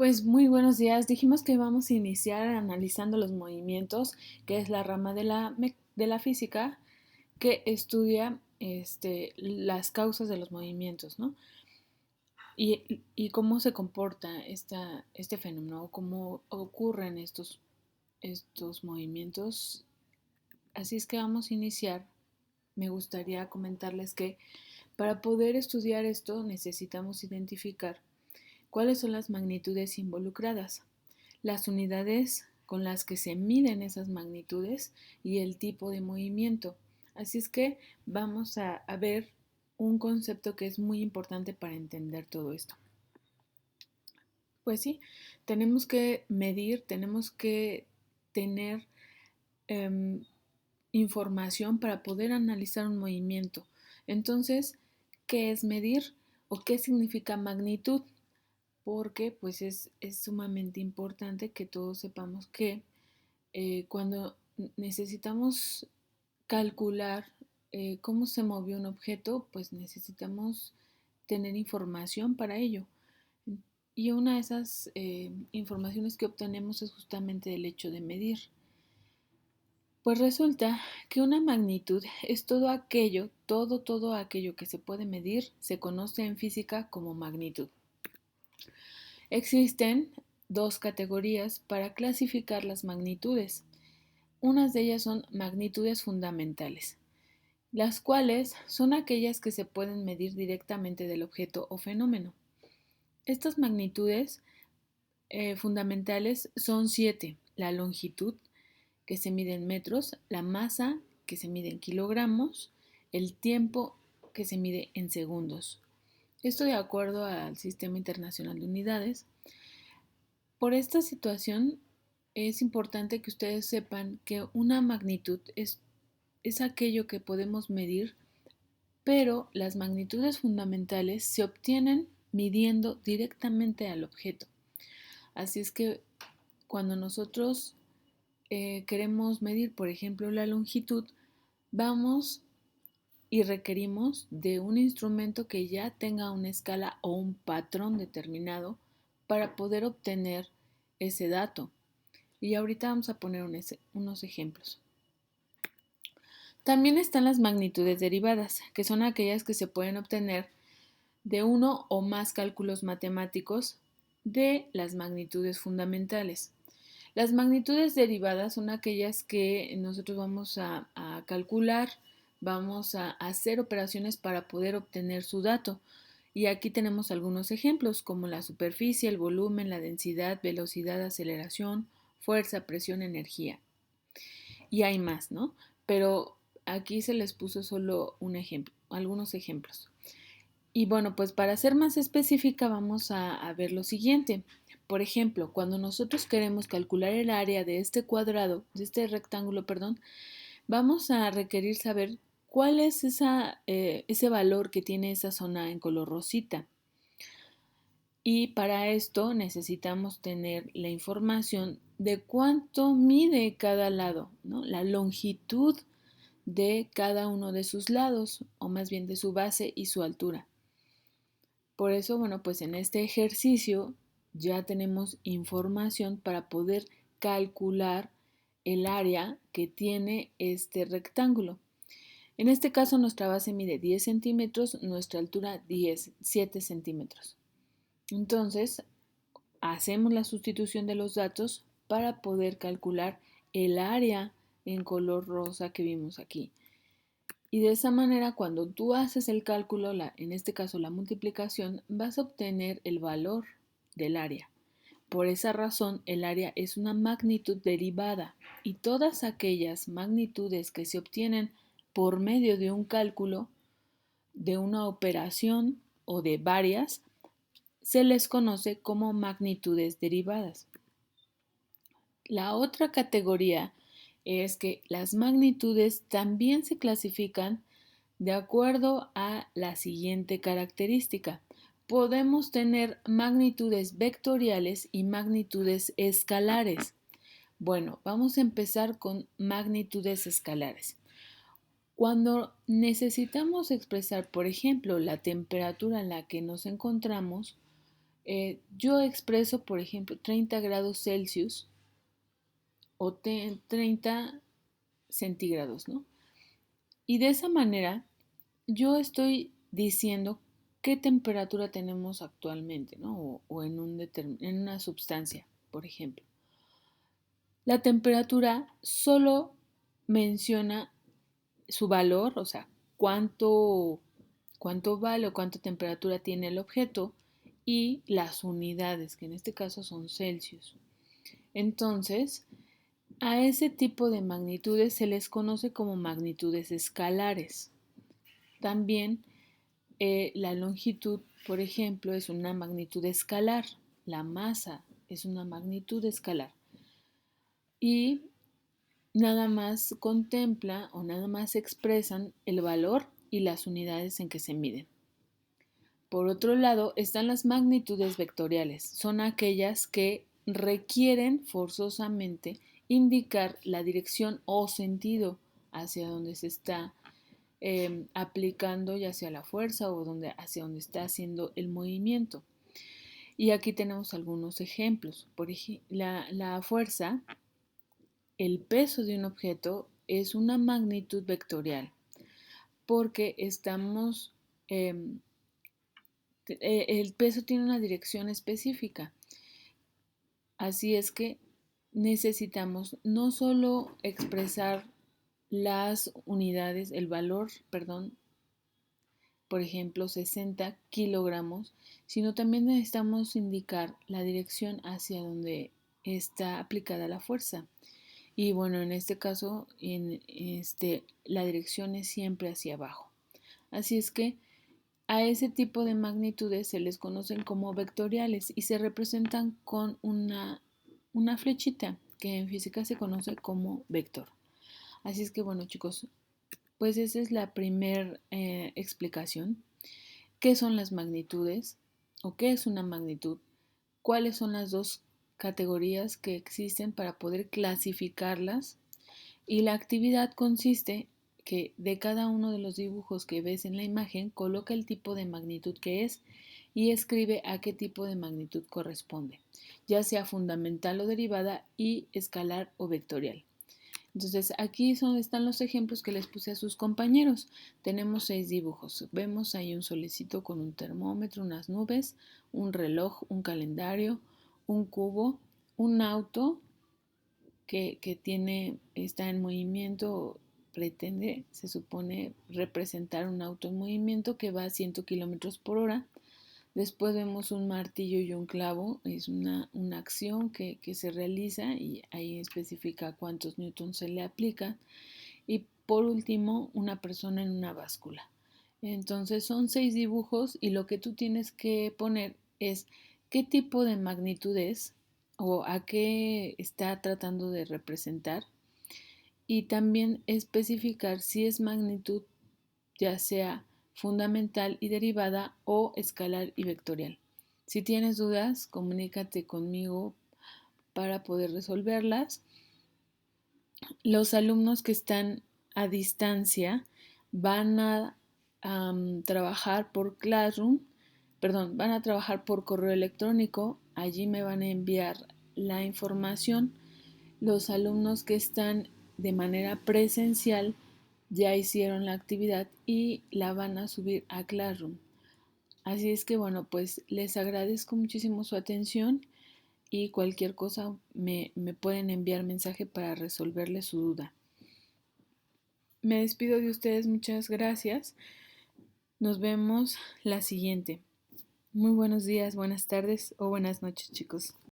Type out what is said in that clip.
Pues muy buenos días. Dijimos que vamos a iniciar analizando los movimientos, que es la rama de la física que estudia las causas de los movimientos, ¿no? Y cómo se comporta este fenómeno, cómo ocurren estos movimientos. Así es que vamos a iniciar. Me gustaría comentarles que para poder estudiar esto necesitamos identificar cuáles son las magnitudes involucradas, las unidades con las que se miden esas magnitudes y el tipo de movimiento. Así es que vamos a ver un concepto que es muy importante para entender todo esto. Pues sí, tenemos que medir, tenemos que tener eh, información para poder analizar un movimiento. Entonces, ¿qué es medir o qué significa magnitud? Porque pues es sumamente importante que todos sepamos que cuando necesitamos calcular cómo se movió un objeto, pues necesitamos tener información para ello. Y una de esas informaciones que obtenemos es justamente el hecho de medir. Pues resulta que una magnitud es todo aquello que se puede medir, se conoce en física como magnitud. Existen dos categorías para clasificar las magnitudes. Unas de ellas son magnitudes fundamentales, las cuales son aquellas que se pueden medir directamente del objeto o fenómeno. Estas magnitudes fundamentales son 7: la longitud, que se mide en metros, la masa, que se mide en kilogramos, el tiempo, que se mide en segundos. Esto de acuerdo al Sistema Internacional de Unidades. Por esta situación es importante que ustedes sepan que una magnitud es aquello que podemos medir, pero las magnitudes fundamentales se obtienen midiendo directamente al objeto. Así es que cuando nosotros queremos medir, por ejemplo, la longitud, vamos y requerimos de un instrumento que ya tenga una escala o un patrón determinado para poder obtener ese dato. Y ahorita vamos a poner unos ejemplos. También están las magnitudes derivadas, que son aquellas que se pueden obtener de uno o más cálculos matemáticos de las magnitudes fundamentales. Las magnitudes derivadas son aquellas que nosotros vamos a calcular, vamos a hacer operaciones para poder obtener su dato. Y aquí tenemos algunos ejemplos como la superficie, el volumen, la densidad, velocidad, aceleración, fuerza, presión, energía. Y hay más, ¿no? Pero aquí se les puso solo un ejemplo, algunos ejemplos. Y bueno, pues para ser más específica vamos a ver lo siguiente. Por ejemplo, cuando nosotros queremos calcular el área de este cuadrado, de este rectángulo, perdón, vamos a requerir saber cuál es ese valor que tiene esa zona en color rosita. Y para esto necesitamos tener la información de cuánto mide cada lado, ¿no? La longitud de cada uno de sus lados, o más bien de su base y su altura. Por eso, bueno, pues en este ejercicio ya tenemos información para poder calcular el área que tiene este rectángulo. En este caso nuestra base mide 10 centímetros, nuestra altura 7 centímetros. Entonces, hacemos la sustitución de los datos para poder calcular el área en color rosa que vimos aquí. Y de esa manera, cuando tú haces el cálculo, en este caso la multiplicación, vas a obtener el valor del área. Por esa razón, el área es una magnitud derivada y todas aquellas magnitudes que se obtienen por medio de un cálculo, de una operación o de varias, se les conoce como magnitudes derivadas. La otra categoría es que las magnitudes también se clasifican de acuerdo a la siguiente característica. Podemos tener magnitudes vectoriales y magnitudes escalares. Bueno, vamos a empezar con magnitudes escalares. Cuando necesitamos expresar, por ejemplo, la temperatura en la que nos encontramos, Yo expreso, por ejemplo, 30 grados Celsius o 30 centígrados, ¿no? Y de esa manera yo estoy diciendo qué temperatura tenemos actualmente, ¿no? O en una sustancia, por ejemplo. La temperatura solo menciona su valor, o sea, cuánto vale o cuánta temperatura tiene el objeto y las unidades, que en este caso son Celsius. Entonces, a ese tipo de magnitudes se les conoce como magnitudes escalares. También la longitud, por ejemplo, es una magnitud escalar. La masa es una magnitud escalar. Y nada más contempla o nada más expresan el valor y las unidades en que se miden. Por otro lado, están las magnitudes vectoriales. Son aquellas que requieren forzosamente indicar la dirección o sentido hacia donde se está aplicando, ya sea la fuerza o hacia donde está haciendo el movimiento. Y aquí tenemos algunos ejemplos. Por ejemplo, la fuerza, el peso de un objeto es una magnitud vectorial porque el peso tiene una dirección específica. Así es que necesitamos no solo expresar las unidades, el valor, perdón, por ejemplo, 60 kilogramos, sino también necesitamos indicar la dirección hacia donde está aplicada la fuerza. Y bueno, en este caso, la dirección es siempre hacia abajo. Así es que a ese tipo de magnitudes se les conocen como vectoriales y se representan con una flechita que en física se conoce como vector. Así es que bueno, chicos, pues esa es la primera explicación. ¿Qué son las magnitudes? ¿O qué es una magnitud? ¿Cuáles son las dos categorías que existen para poder clasificarlas? Y la actividad consiste que de cada uno de los dibujos que ves en la imagen coloca el tipo de magnitud que es y escribe a qué tipo de magnitud corresponde, ya sea fundamental o derivada y escalar o vectorial. Entonces aquí son están los ejemplos que les puse a sus compañeros. Tenemos 6 dibujos. Vemos ahí un solecito con un termómetro, unas nubes, un reloj, un calendario, un cubo, un auto que está en movimiento, pretende, se supone, representar un auto en movimiento que va a 100 kilómetros por hora. Después vemos un martillo y un clavo, es una acción que se realiza y ahí especifica cuántos newtons se le aplica. Y por último, una persona en una báscula. Entonces son 6 dibujos y lo que tú tienes que poner es qué tipo de magnitud es o a qué está tratando de representar y también especificar si es magnitud ya sea fundamental y derivada o escalar y vectorial. Si tienes dudas, comunícate conmigo para poder resolverlas. Los alumnos que están a distancia van a trabajar por Classroom, perdón, van a trabajar por correo electrónico. Allí me van a enviar la información. Los alumnos que están de manera presencial ya hicieron la actividad y la van a subir a Classroom. Así es que bueno, pues les agradezco muchísimo su atención y cualquier cosa me pueden enviar mensaje para resolverles su duda. Me despido de ustedes, muchas gracias. Nos vemos la siguiente. Muy buenos días, buenas tardes o buenas noches, chicos.